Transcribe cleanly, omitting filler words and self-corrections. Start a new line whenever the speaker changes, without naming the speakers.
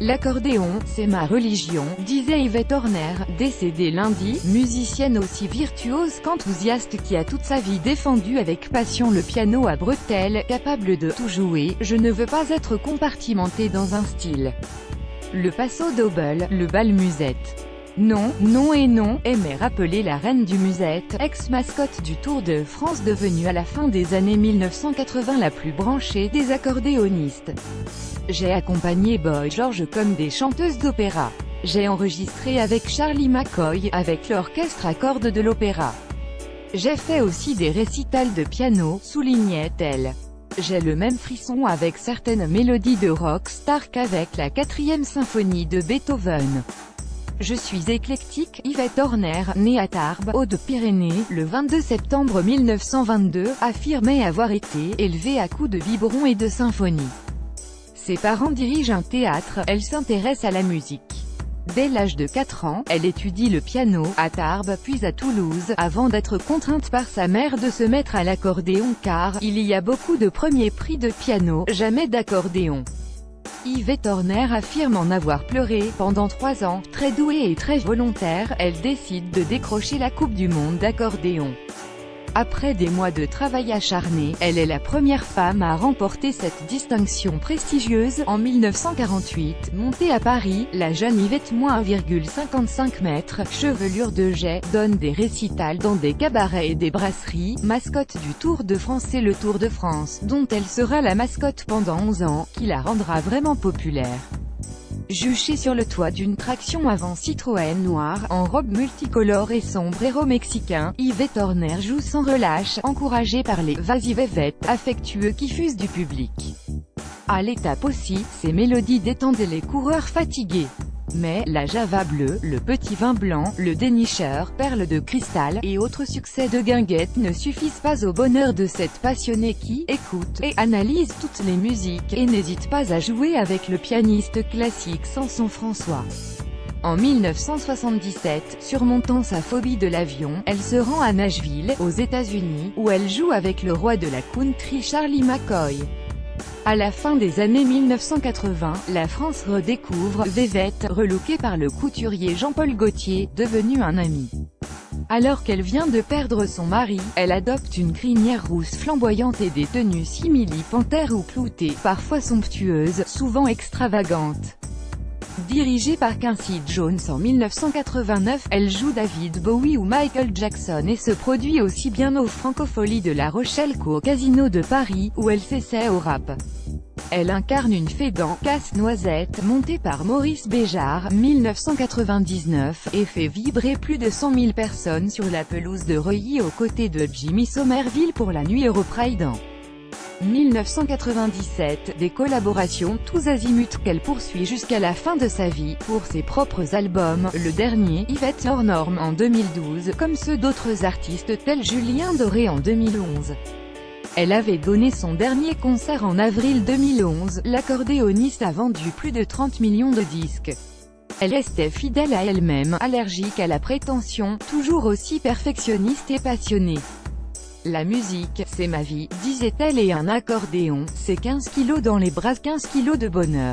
L'accordéon, c'est ma religion, disait Yvette Horner, décédée lundi, musicienne aussi virtuose qu'enthousiaste qui a toute sa vie défendu avec passion le piano à bretelles, capable de tout jouer. Je ne veux pas être compartimentée dans un style. Le passo double, le bal musette. Non, non et non, aimait rappeler la reine du musette, ex-mascotte du Tour de France devenue à la fin des années 1980 la plus branchée des accordéonistes. J'ai accompagné Boy George comme des chanteuses d'opéra. J'ai enregistré avec Charlie McCoy, avec l'orchestre à cordes de l'opéra. J'ai fait aussi des récitals de piano, soulignait-elle. J'ai le même frisson avec certaines mélodies de rock star qu'avec la 4e symphonie de Beethoven. Je suis éclectique. Yvette Horner, née à Tarbes, Hautes-Pyrénées, le 22 septembre 1922, affirmait avoir été élevée à coups de biberon et de symphonie. Ses parents dirigent un théâtre, elle s'intéresse à la musique. Dès l'âge de 4 ans, elle étudie le piano, à Tarbes puis à Toulouse, avant d'être contrainte par sa mère de se mettre à l'accordéon car il y a beaucoup de premiers prix de piano, jamais d'accordéon. Yvette Horner affirme en avoir pleuré pendant 3 ans. Très douée et très volontaire, elle décide de décrocher la Coupe du Monde d'accordéon. Après des mois de travail acharné, elle est la première femme à remporter cette distinction prestigieuse. En 1948, montée à Paris, la jeune Yvette, moins 1,55 m, chevelure de jet, donne des récitals dans des cabarets et des brasseries. Mascotte du Tour de France, c'est le Tour de France, dont elle sera la mascotte pendant 11 ans, qui la rendra vraiment populaire. Juchée sur le toit d'une traction avant Citroën noire, en robe multicolore et sombrero mexicain, Yvette Horner joue sans relâche, encouragée par les « vas-y Vévette » affectueux qui fusent du public. À l'étape aussi, ses mélodies détendaient les coureurs fatigués. Mais, la Java bleue, le petit vin blanc, le dénicheur, perle de cristal, et autres succès de guinguette ne suffisent pas au bonheur de cette passionnée qui écoute et analyse toutes les musiques, et n'hésite pas à jouer avec le pianiste classique Samson François. En 1977, surmontant sa phobie de l'avion, elle se rend à Nashville, aux États-Unis, où elle joue avec le roi de la country Charlie McCoy. À la fin des années 1980, la France redécouvre Vévette, relookée par le couturier Jean-Paul Gaultier, devenu un ami. Alors qu'elle vient de perdre son mari, elle adopte une crinière rousse flamboyante et des tenues simili-panthère ou cloutées, parfois somptueuses, souvent extravagantes. Dirigée par Quincy Jones en 1989, elle joue David Bowie ou Michael Jackson et se produit aussi bien aux Francopholies de La Rochelle qu'au Casino de Paris, où elle s'essaie au rap. Elle incarne une fée dans Casse-Noisette, montée par Maurice Béjart, 1999, et fait vibrer plus de 100 000 personnes sur la pelouse de Reuilly aux côtés de Jimmy Somerville pour la nuit Europride en 1997, des collaborations tous azimuts qu'elle poursuit jusqu'à la fin de sa vie, pour ses propres albums, le dernier, Yvette hors norme en 2012, comme ceux d'autres artistes tels Julien Doré en 2011. Elle avait donné son dernier concert en avril 2011, l'accordéoniste a vendu plus de 30 millions de disques. Elle restait fidèle à elle-même, allergique à la prétention, toujours aussi perfectionniste et passionnée. La musique, c'est ma vie, disait-elle, et un accordéon, c'est 15 kilos dans les bras, 15 kilos de bonheur.